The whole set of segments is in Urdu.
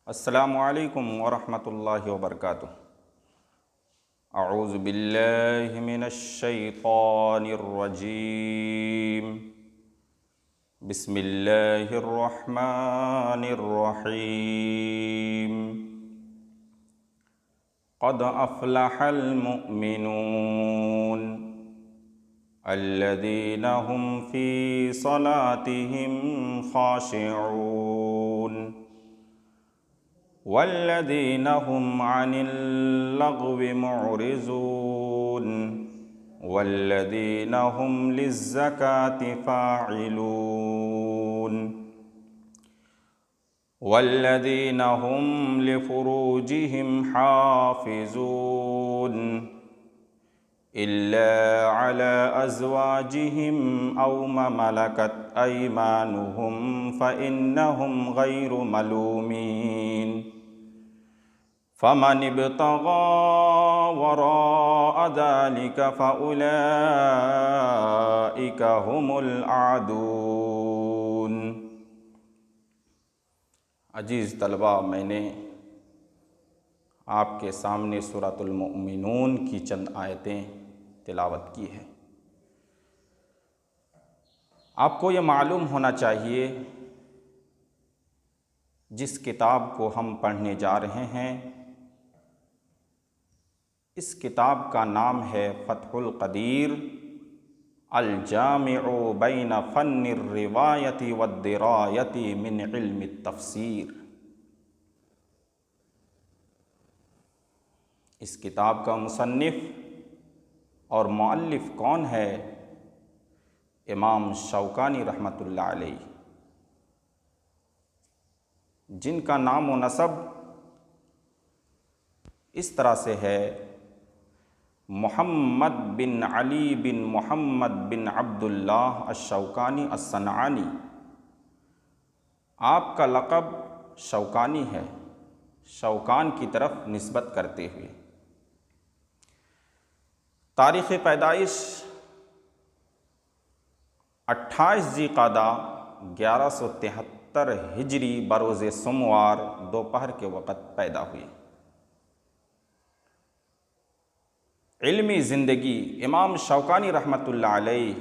السلام علیکم ورحمۃ اللہ وبرکاتہ۔ اعوذ باللہ من الشیطان الرجیم، بسم اللہ الرحمن الرحیم۔ قد افلح المؤمنون الذین هم فی صلاتهم خاشعون والذین هم عن اللغو معرضون والذین هم للزکاة فاعلون والذین هم لفروجهم حافظون إلا على أزواجهم أو ما ملكت أيمانهم فإنهم غير ملومين فمن ابتغى وراء ذلك فأولئك هم العادون۔ عزیز طلباء، میں نے آپ کے سامنے سورۃ المؤمنون کی چند آیتیں تلاوت کی ہے۔ آپ کو یہ معلوم ہونا چاہیے جس کتاب کو ہم پڑھنے جا رہے ہیں، اس کتاب کا نام ہے فتح القدیر الجامع بین فن الروایت والدرایت من علم التفسیر۔ اس کتاب کا مصنف اور مؤلف کون ہے؟ امام شوکانی رحمۃ اللہ علیہ، جن کا نام و نسب اس طرح سے ہے: محمد بن علی بن محمد بن عبداللہ الشوکانی الصنعانی۔ آپ کا لقب شوکانی ہے، شوکان کی طرف نسبت کرتے ہوئے۔ تاریخ پیدائش 28 ذی قعدہ 1173 ہجری بروز سوموار دوپہر کے وقت پیدا ہوئی۔ علمی زندگی امام شوکانی رحمۃ اللہ علیہ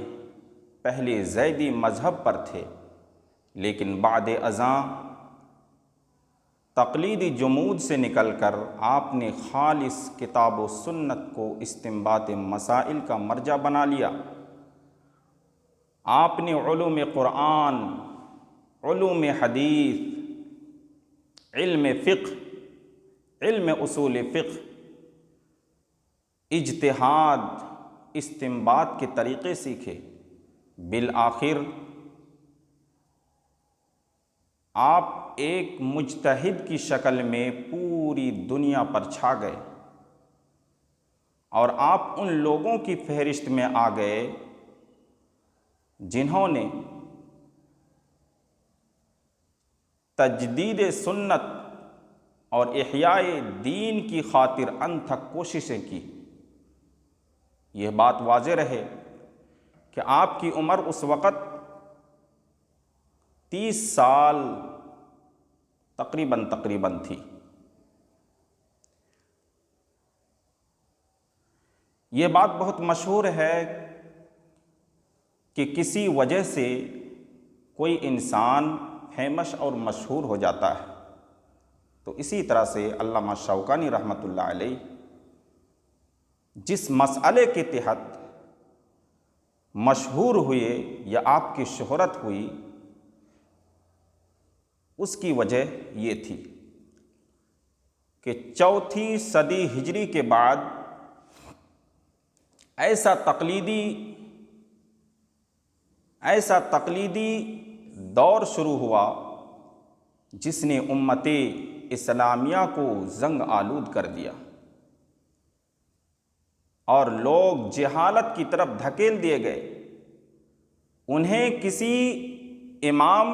پہلے زیدی مذہب پر تھے، لیکن بعد ازاں تقلیدی جمود سے نکل کر آپ نے خالص کتاب و سنت کو استنباط مسائل کا مرجع بنا لیا۔ آپ نے علوم قرآن، علوم حدیث، علم فقہ، علم اصول فقہ، اجتہاد، استنباط کے طریقے سیکھے۔ بالآخر آپ ایک مجتہد کی شکل میں پوری دنیا پر چھا گئے، اور آپ ان لوگوں کی فہرست میں آ گئے جنہوں نے تجدید سنت اور احیاء دین کی خاطر انتھک کوششیں کی۔ یہ بات واضح رہے کہ آپ کی عمر اس وقت 30 سال تقریباً تھی۔ یہ بات بہت مشہور ہے کہ کسی وجہ سے کوئی انسان فیمس اور مشہور ہو جاتا ہے، تو اسی طرح سے علامہ شوکانی رحمۃ اللہ علیہ جس مسئلے کے تحت مشہور ہوئے یا آپ کی شہرت ہوئی، اس کی وجہ یہ تھی کہ 4 صدی ہجری کے بعد ایسا تقلیدی دور شروع ہوا جس نے امت اسلامیہ کو زنگ آلود کر دیا، اور لوگ جہالت کی طرف دھکیل دیے گئے۔ انہیں کسی امام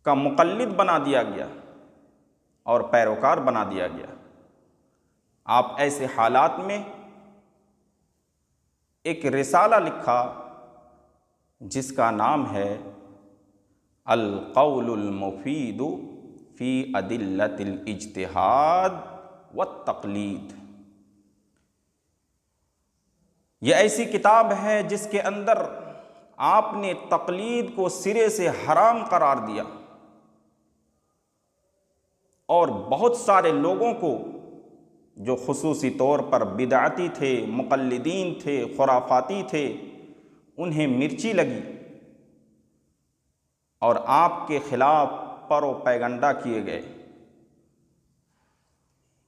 کا مقلد بنا دیا گیا اور پیروکار بنا دیا گیا۔ آپ ایسے حالات میں ایک رسالہ لکھا جس کا نام ہے القول المفید فی ادلۃ الاجتہاد والتقلید۔ یہ ایسی کتاب ہے جس کے اندر آپ نے تقلید کو سرے سے حرام قرار دیا، اور بہت سارے لوگوں کو جو خصوصی طور پر بدعتی تھے، مقلدین تھے، خرافاتی تھے، انہیں مرچی لگی اور آپ کے خلاف پروپیگنڈا کیے گئے۔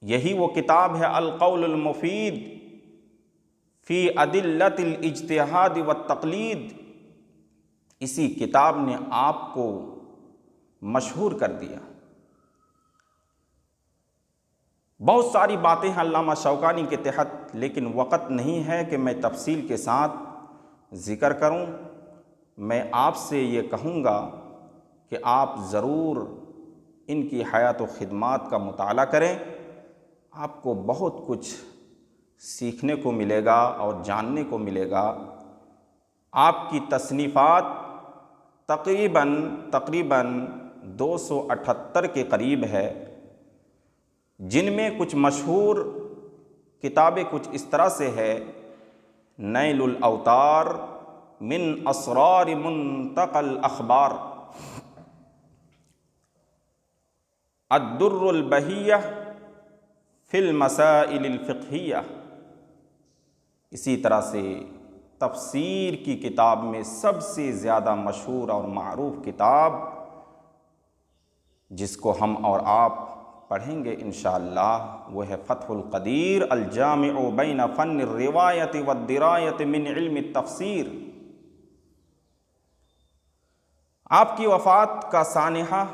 یہی وہ کتاب ہے القول المفید فی ادلۃ الاجتہاد والتقلید۔ اسی کتاب نے آپ کو مشہور کر دیا۔ بہت ساری باتیں ہیں علامہ شوکانی کے تحت، لیکن وقت نہیں ہے کہ میں تفصیل کے ساتھ ذکر کروں۔ میں آپ سے یہ کہوں گا کہ آپ ضرور ان کی حیات و خدمات کا مطالعہ کریں، آپ کو بہت کچھ سیکھنے کو ملے گا اور جاننے کو ملے گا۔ آپ کی تصنیفات تقریباً 278 کے قریب ہے، جن میں کچھ مشہور کتابیں کچھ اس طرح سے ہے: نیل الاوطار من اسرار منتقى الاخبار، الدر البہیہ فی المسائل الفقہیہ۔ اسی طرح سے تفسیر کی کتاب میں سب سے زیادہ مشہور اور معروف کتاب جس کو ہم اور آپ پڑھیں گے انشاءاللہ، وہ ہے فتح القدیر الجامع بین فن الروایت والدرایت من علم التفسیر۔ آپ کی وفات کا سانحہ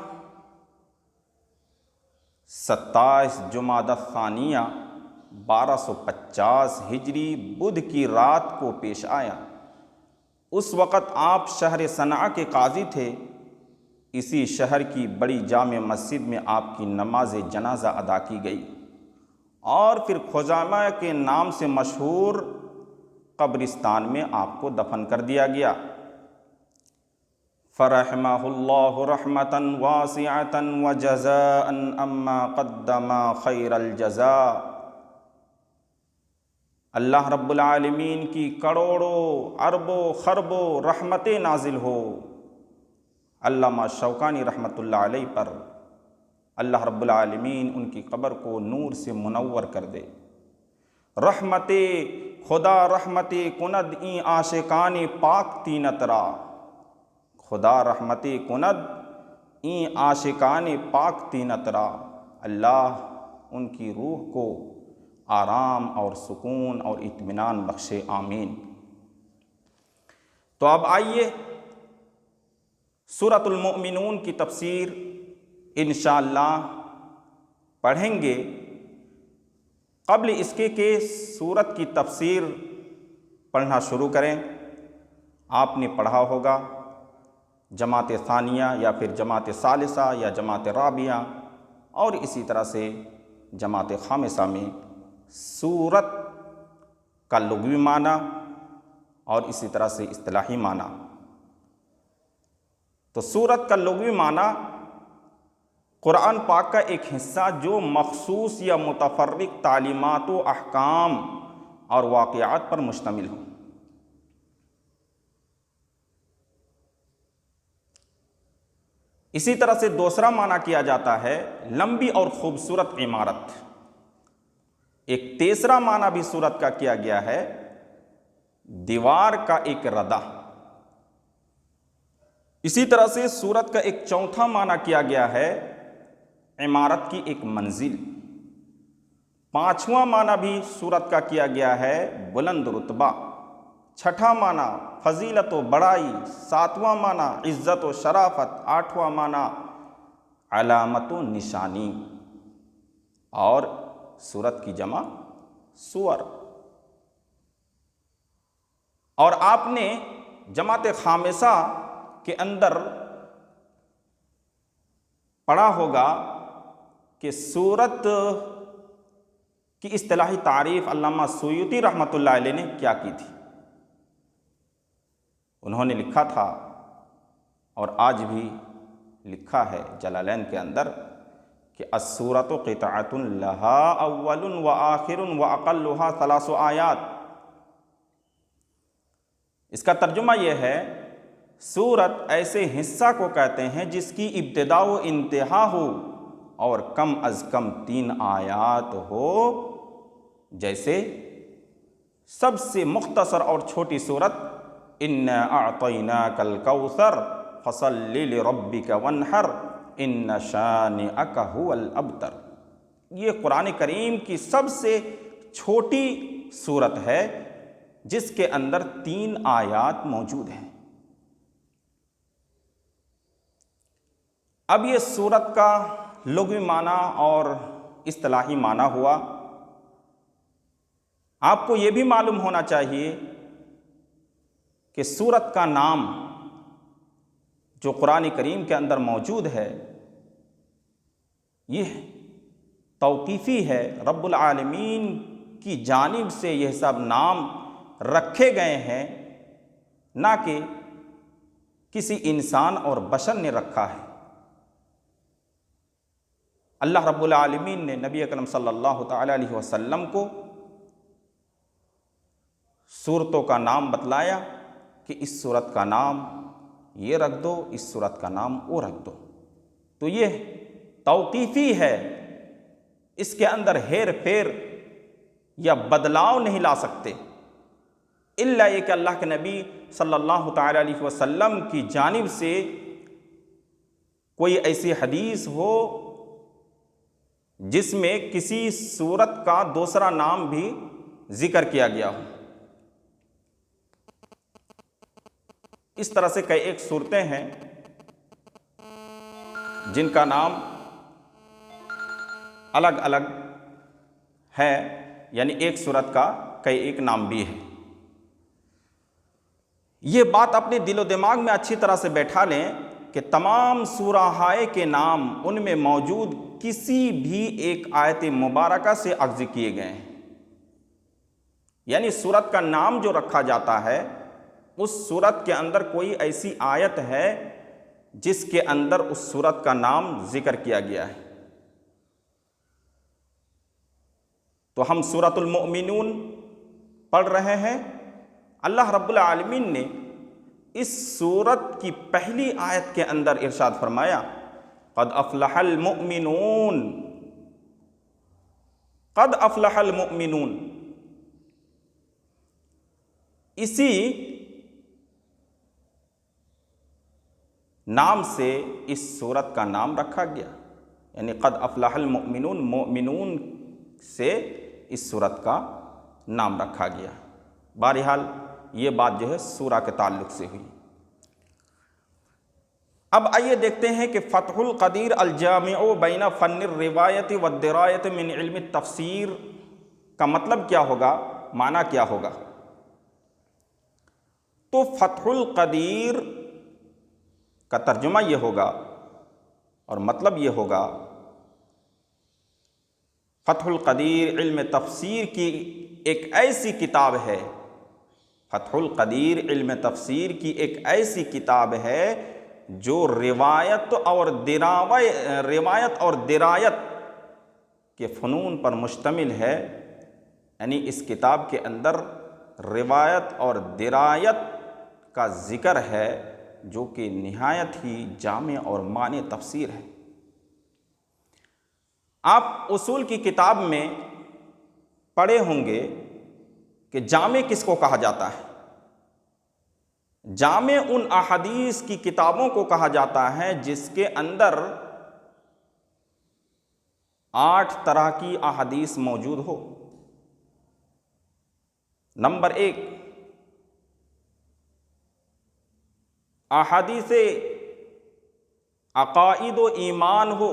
27 جمادی الثانیہ 1250 ہجری بدھ کی رات کو پیش آیا۔ اس وقت آپ شہر صنعاء کے قاضی تھے۔ اسی شہر کی بڑی جامع مسجد میں آپ کی نماز جنازہ ادا کی گئی، اور پھر خزیمہ کے نام سے مشہور قبرستان میں آپ کو دفن کر دیا گیا۔ فرحمہ اللہ رحمۃ واسعۃ وجزاء اما قدم خیر الجزاء۔ اللہ رب العالمین کی کروڑوں اربوں خربوں رحمتیں نازل ہو علامہ شوکانی رحمۃ اللہ علیہ پر۔ اللہ رب العالمین ان کی قبر کو نور سے منور کر دے۔ رحمت خدا رحمت کند این عاشقان پاک تینت را، خدا رحمت کند این عاشقان پاک تینت را۔ اللہ ان کی روح کو آرام اور سکون اور اطمینان بخشے، آمین۔ تو اب آئیے سورۃ المؤمنون کی تفسیر انشاءاللہ پڑھیں گے۔ قبل اس کے کہ سورت کی تفسیر پڑھنا شروع کریں، آپ نے پڑھا ہوگا جماعت ثانیہ یا پھر جماعت ثالثہ یا جماعت رابعہ اور اسی طرح سے جماعت خامسہ میں سورت کا لغوی معنی اور اسی طرح سے اصطلاحی معنی۔ تو سورت کا لغوی معنی قرآن پاک کا ایک حصہ جو مخصوص یا متفرق تعلیمات و احکام اور واقعات پر مشتمل ہو۔ اسی طرح سے دوسرا معنی کیا جاتا ہے لمبی اور خوبصورت عمارت۔ ایک تیسرا معنی بھی سورت کا کیا گیا ہے دیوار کا ایک ردہ۔ اسی طرح سے سورت کا ایک چوتھا معنی کیا گیا ہے عمارت کی ایک منزل۔ پانچواں معنی بھی سورت کا کیا گیا ہے بلند رتبہ۔ چھٹا معنی فضیلت و بڑائی۔ ساتواں معنی عزت و شرافت۔ آٹھواں معنی علامت و نشانی، اور سورت کی جمع سور۔ اور آپ نے جماعت خامسہ کے اندر پڑھا ہوگا کہ سورت کی اصطلاحی تعریف علامہ سیوطی رحمۃ اللہ علیہ نے کیا کی تھی۔ انہوں نے لکھا تھا اور آج بھی لکھا ہے جلالین کے اندر کہ السورۃ قطعۃ لہا اول و آخر و اقلها 3 آیات۔ اس کا ترجمہ یہ ہے، سورت ایسے حصہ کو کہتے ہیں جس کی ابتدا و انتہا ہو اور کم از کم 3 آیات ہو، جیسے سب سے مختصر اور چھوٹی سورت اِنَّا أَعْطَيْنَاكَ الْكَوْثَرَ فَصَلِّ لِرَبِّكَ وَانْحَرْ إِنَّ شَانِئَكَ هُوَ الْأَبْتَرُ، یہ قرآن کریم کی سب سے چھوٹی سورت ہے جس کے اندر 3 آیات موجود ہیں۔ اب یہ سورت کا لغوی معنی اور اصطلاحی معنی ہوا۔ آپ کو یہ بھی معلوم ہونا چاہیے کہ سورت کا نام جو قرآن کریم کے اندر موجود ہے یہ توقیفی ہے، رب العالمین کی جانب سے یہ سب نام رکھے گئے ہیں، نہ کہ کسی انسان اور بشر نے رکھا ہے۔ اللہ رب العالمین نے نبی اکرم صلی اللہ تعالی علیہ وسلم کو سورتوں کا نام بتلایا کہ اس سورت کا نام یہ رکھ دو، اس سورت کا نام وہ رکھ دو۔ تو یہ توقیفی ہے، اس کے اندر ہیر پھیر یا بدلاؤ نہیں لا سکتے، الا یہ کہ اللہ کے نبی صلی اللہ تعالی علیہ وسلم کی جانب سے کوئی ایسی حدیث ہو جس میں کسی سورت کا دوسرا نام بھی ذکر کیا گیا ہو۔ اس طرح سے کئی ایک صورتیں ہیں جن کا نام الگ الگ ہے، یعنی ایک سورت کا کئی ایک نام بھی ہے۔ یہ بات اپنے دل و دماغ میں اچھی طرح سے بیٹھا لیں کہ تمام سورہائے کے نام ان میں موجود کسی بھی ایک آیت مبارکہ سے اخذ کیے گئے ہیں، یعنی سورت کا نام جو رکھا جاتا ہے اس سورت کے اندر کوئی ایسی آیت ہے جس کے اندر اس سورت کا نام ذکر کیا گیا ہے۔ تو ہم سورۃ المؤمنون پڑھ رہے ہیں، اللہ رب العالمین نے اس سورت کی پہلی آیت کے اندر ارشاد فرمایا قد افلح المؤمنون، قد افلح المؤمنون۔ اسی نام سے اس سورت کا نام رکھا گیا، یعنی قد افلح المؤمنون، مؤمنون سے اس سورت کا نام رکھا گیا۔ بہرحال یہ بات جو ہے سورہ کے تعلق سے ہوئی۔ اب آئیے دیکھتے ہیں کہ فتح القدیر الجامع بین فن الروایت والدرایت من علم التفسیر کا مطلب کیا ہوگا، معنی کیا ہوگا؟ تو فتح القدیر کا ترجمہ یہ ہوگا اور مطلب یہ ہوگا، فتح القدیر علم تفسیر کی ایک ایسی کتاب ہے، فتح القدیر علم تفسیر کی ایک ایسی کتاب ہے جو روایت اور درایت کے فنون پر مشتمل ہے، یعنی اس کتاب کے اندر روایت اور درایت کا ذکر ہے جو کہ نہایت ہی جامع اور معنی تفسیر ہے۔ آپ اصول کی کتاب میں پڑھے ہوں گے کہ جامع کس کو کہا جاتا ہے؟ جامع ان احادیث کی کتابوں کو کہا جاتا ہے جس کے اندر 8 طرح کی احادیث موجود ہو۔ نمبر 1، احادیث عقائد و ایمان ہو،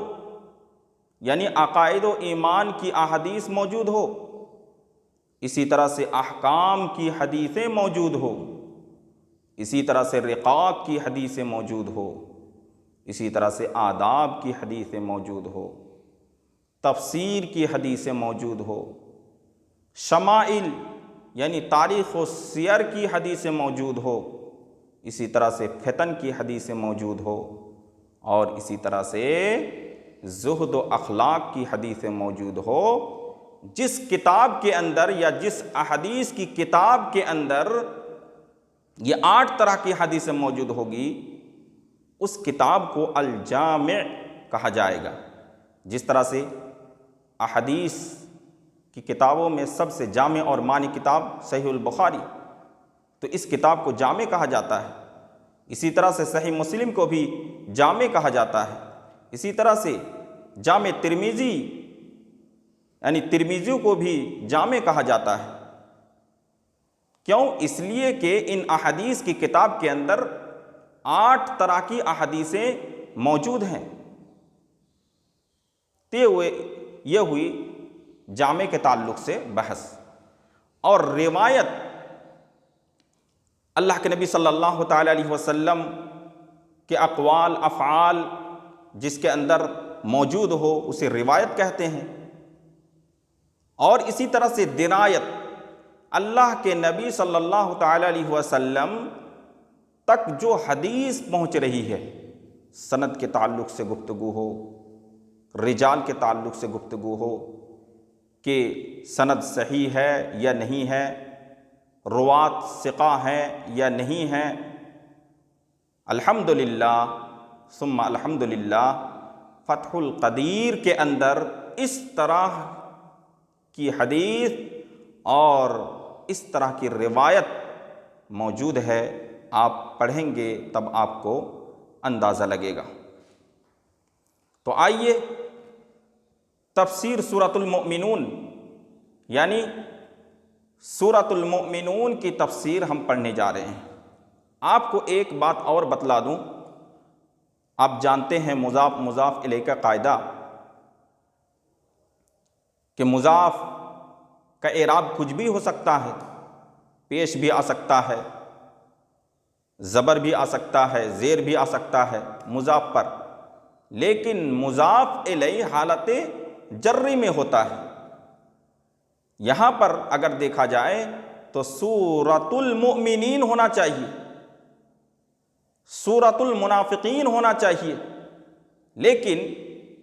یعنی عقائد و ایمان کی احادیث موجود ہو، اسی طرح سے احکام کی حدیثیں موجود ہو، اسی طرح سے رقاق کی حدیثیں موجود ہو، اسی طرح سے آداب کی حدیثیں موجود ہو، تفسیر کی حدیثیں موجود ہو، شمائل یعنی تاریخ و سیر کی حدیثیں موجود ہو، اسی طرح سے فتن کی حدیثیں موجود ہو، اور اسی طرح سے زہد و اخلاق کی حدیثیں موجود ہو، جس کتاب کے اندر یا جس احادیث کی کتاب کے اندر یہ 8 طرح کی حدیثیں موجود ہوگی، اس کتاب کو الجامع کہا جائے گا۔ جس طرح سے احادیث کی کتابوں میں سب سے جامع اور مانی کتاب صحیح البخاری، تو اس کتاب کو جامع کہا جاتا ہے۔ اسی طرح سے صحیح مسلم کو بھی جامع کہا جاتا ہے۔ اسی طرح سے جامع ترمذی یعنی ترمذی کو بھی جامع کہا جاتا ہے۔ کیوں؟ اس لیے کہ ان احادیث کی کتاب کے اندر 8 طرح کی احادیثیں موجود ہیں۔ یہ ہوئی جامع کے تعلق سے بحث۔ اور روایت اللہ کے نبی صلی اللہ تعالی علیہ وسلم کے اقوال افعال جس کے اندر موجود ہو اسے روایت کہتے ہیں۔ اور اسی طرح سے درایت، اللہ کے نبی صلی اللہ تعالی علیہ وسلم تک جو حدیث پہنچ رہی ہے، سند کے تعلق سے گفتگو ہو، رجال کے تعلق سے گفتگو ہو کہ سند صحیح ہے یا نہیں ہے، روات ثقہ ہیں یا نہیں ہیں، الحمدللہ ثم الحمدللہ فتح القدیر کے اندر اس طرح کی حدیث اور اس طرح کی روایت موجود ہے۔ آپ پڑھیں گے تب آپ کو اندازہ لگے گا۔ تو آئیے تفسیر سورۃ المؤمنون یعنی سورۃ المؤمنون کی تفسیر ہم پڑھنے جا رہے ہیں۔ آپ کو ایک بات اور بتلا دوں، آپ جانتے ہیں مضاف مضاف الیہ کا قاعدہ کہ مضاف کا اعراب کچھ بھی ہو سکتا ہے، پیش بھی آ سکتا ہے، زبر بھی آ سکتا ہے، زیر بھی آ سکتا ہے مضاف پر، لیکن مضاف الیہ حالت جری میں ہوتا ہے۔ یہاں پر اگر دیکھا جائے تو سورۃ المؤمنین ہونا چاہیے، سورۃ المنافقین ہونا چاہیے، لیکن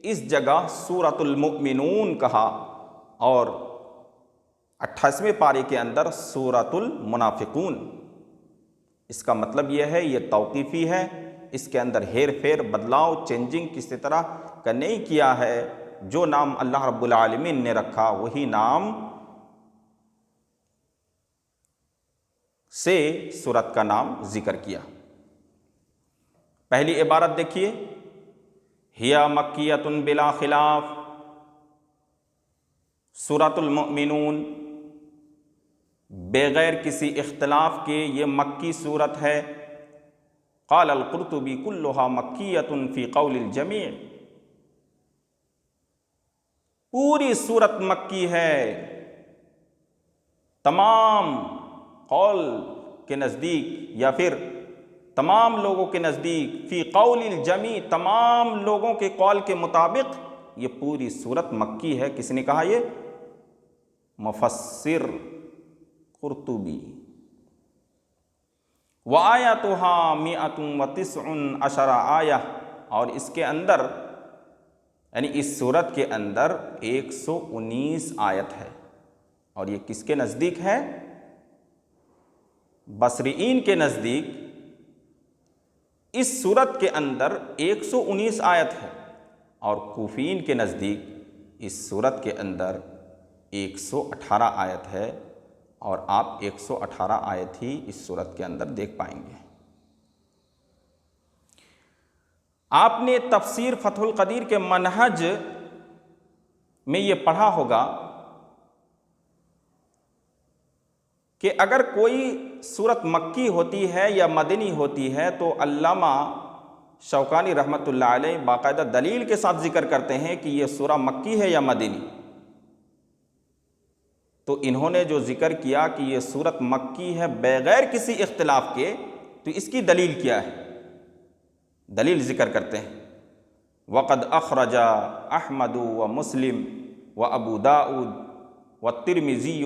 اس جگہ سورۃ المؤمنون کہا اور 28ویں پارے کے اندر سورۃ المنافقون۔ اس کا مطلب یہ ہے یہ توقیفی ہے، اس کے اندر ہیر پھیر بدلاؤ چینجنگ کسی طرح کا نہیں کیا ہے۔ جو نام اللہ رب العالمین نے رکھا وہی نام سے سورت کا نام ذکر کیا۔ پہلی عبارت دیکھیے، ہیا مکیۃ بلا خلاف، سورۃ المؤمنون بغیر کسی اختلاف کے یہ مکی صورت ہے۔ قال القرطبی کلھا مکیۃ فی قول الجمیع، پوری صورت مکی ہے، تمام قول کے نزدیک یا پھر تمام لوگوں کے نزدیک، فی قول الجمیع تمام لوگوں کے قول کے مطابق یہ پوری صورت مکی ہے۔ کس نے کہا؟ یہ مفسر قرطبی۔ وآیاتها 119 آیہ، اور اس کے اندر یعنی اس صورت کے اندر 119 آیت ہے۔ اور یہ کس کے نزدیک ہے؟ بصریین کے نزدیک اس صورت کے اندر 119 آیت ہے، اور کوفیین کے نزدیک اس صورت کے اندر 118 آیت ہے، اور آپ 118 آیت ہی اس صورت کے اندر دیکھ پائیں گے۔ آپ نے تفسیر فتح القدیر کے منہج میں یہ پڑھا ہوگا کہ اگر کوئی سورت مکی ہوتی ہے یا مدنی ہوتی ہے تو علامہ شوکانی رحمۃ اللہ علیہ باقاعدہ دلیل کے ساتھ ذکر کرتے ہیں کہ یہ سورہ مکی ہے یا مدنی۔ تو انہوں نے جو ذکر کیا کہ یہ سورت مکی ہے بغیر کسی اختلاف کے، تو اس کی دلیل کیا ہے؟ دلیل ذکر کرتے ہیں، وقد اخرج احمد و مسلم و ابو داؤد و ترمذی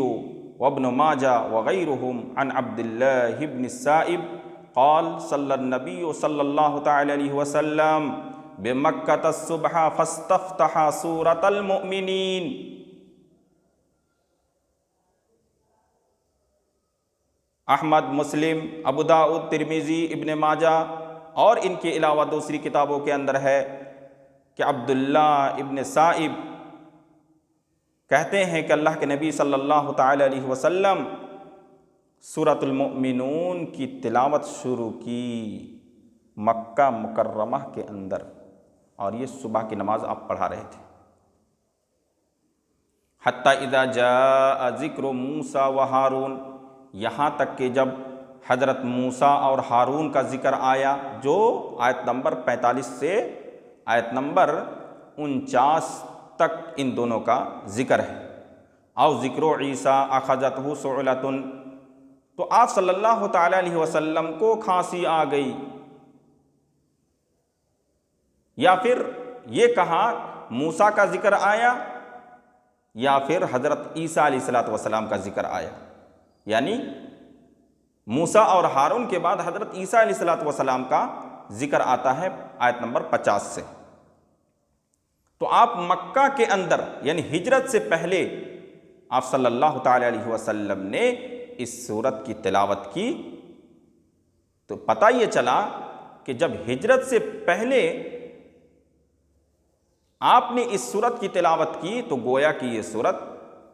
وابن ماجہ وغیرہم عن عبد اللہ بن السائب قال صلی النبی صلی اللہ تعالی علیہ وسلم بمکۃ الصبح فاستفتح سورۃ المؤمنین۔ احمد، مسلم، ابو داؤد، ترمذی، ابن ماجہ اور ان کے علاوہ دوسری کتابوں کے اندر ہے کہ عبداللہ ابن سائب کہتے ہیں کہ اللہ کے نبی صلی اللہ تعالی علیہ وسلم سورۃ المؤمنون کی تلاوت شروع کی مکہ مکرمہ کے اندر، اور یہ صبح کی نماز آپ پڑھا رہے تھے۔ حتی اذا جاء ذکر موسیٰ و ہارون، یہاں تک کہ جب حضرت موسیٰ اور ہارون کا ذکر آیا، جو آیت نمبر 45 سے آیت نمبر 49 تک ان دونوں کا ذکر ہے۔ او ذکر عیسیٰ اخذتہ صعلۃ، تو آپ صلی اللہ تعالی علیہ وسلم کو کھانسی آ گئی، یا پھر یہ کہا موسیٰ کا ذکر آیا یا پھر حضرت عیسیٰ علیہ السلام کا ذکر آیا، یعنی موسیٰ اور ہارون کے بعد حضرت عیسیٰ علیہ السلام کا ذکر آتا ہے آیت نمبر 50 سے۔ تو آپ مکہ کے اندر یعنی ہجرت سے پہلے آپ صلی اللہ تعالی علیہ وسلم نے اس سورت کی تلاوت کی، تو پتہ یہ چلا کہ جب ہجرت سے پہلے آپ نے اس سورت کی تلاوت کی تو گویا کہ یہ سورت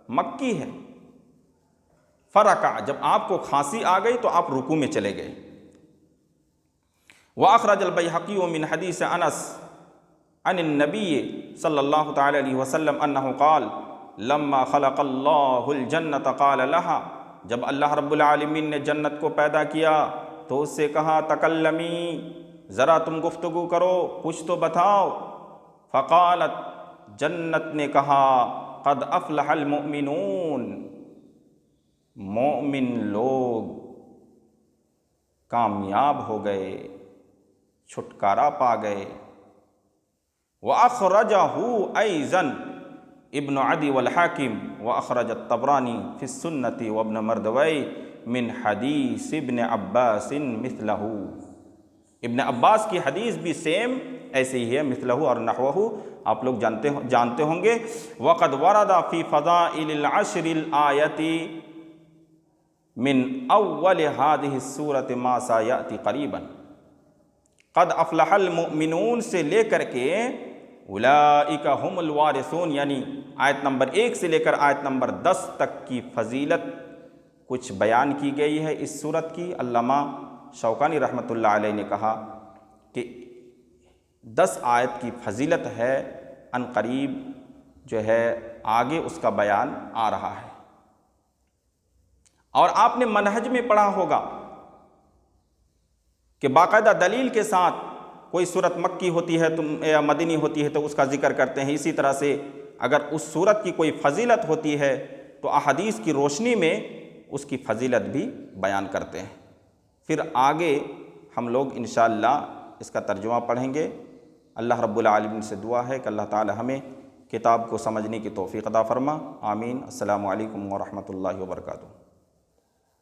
مکی ہے۔ فرکع، جب آپ کو کھانسی آ گئی تو آپ رکوع میں چلے گئے۔ وأخرج البیہقی من حدیث انس عن النبی صلی اللہ تعالی علیہ وسلم انہ قال لما خلق اللہ الجنت قال لها، جب اللہ رب العالمین نے جنت کو پیدا کیا تو اس سے کہا تکلمی، ذرا تم گفتگو کرو، کچھ تو بتاؤ۔ فقالت، جنت نے کہا قد افلح المؤمنون، مومن لوگ کامیاب ہو گئے، چھٹکارا پا گئے۔ وَأَخْرَجَهُ أَيْضًا ابن عدی والحاکم وأخرج الطبرانی فی السنة وابن مردوی من حدیث ابن عباس مثلہ، ابن عباس کی حدیث بھی سیم ایسے ہی ہے، مثلہ اور نحوہ آپ لوگ جانتے ہوں گے۔ وقد ورد فی فضائل العشر الآیۃ من اول هذه السورة ما سیأتی قریبا، قد افلح المؤمنون سے لے کر کے اولئک هم الوارثون، یعنی آیت نمبر 1 سے لے کر آیت نمبر 10 تک کی فضیلت کچھ بیان کی گئی ہے اس سورت کی۔ علامہ شوکانی رحمۃ اللہ علیہ نے کہا کہ 10 آیت کی فضیلت ہے، عن قریب جو ہے آگے اس کا بیان آ رہا ہے۔ اور آپ نے منہج میں پڑھا ہوگا کہ باقاعدہ دلیل کے ساتھ کوئی سورت مکی ہوتی ہے یا مدنی ہوتی ہے تو اس کا ذکر کرتے ہیں، اسی طرح سے اگر اس سورت کی کوئی فضیلت ہوتی ہے تو احادیث کی روشنی میں اس کی فضیلت بھی بیان کرتے ہیں۔ پھر آگے ہم لوگ انشاءاللہ اس کا ترجمہ پڑھیں گے۔ اللہ رب العالمین سے دعا ہے کہ اللہ تعالی ہمیں کتاب کو سمجھنے کی توفیق عطا فرما، آمین۔ السلام علیکم ورحمۃ اللہ وبرکاتہ۔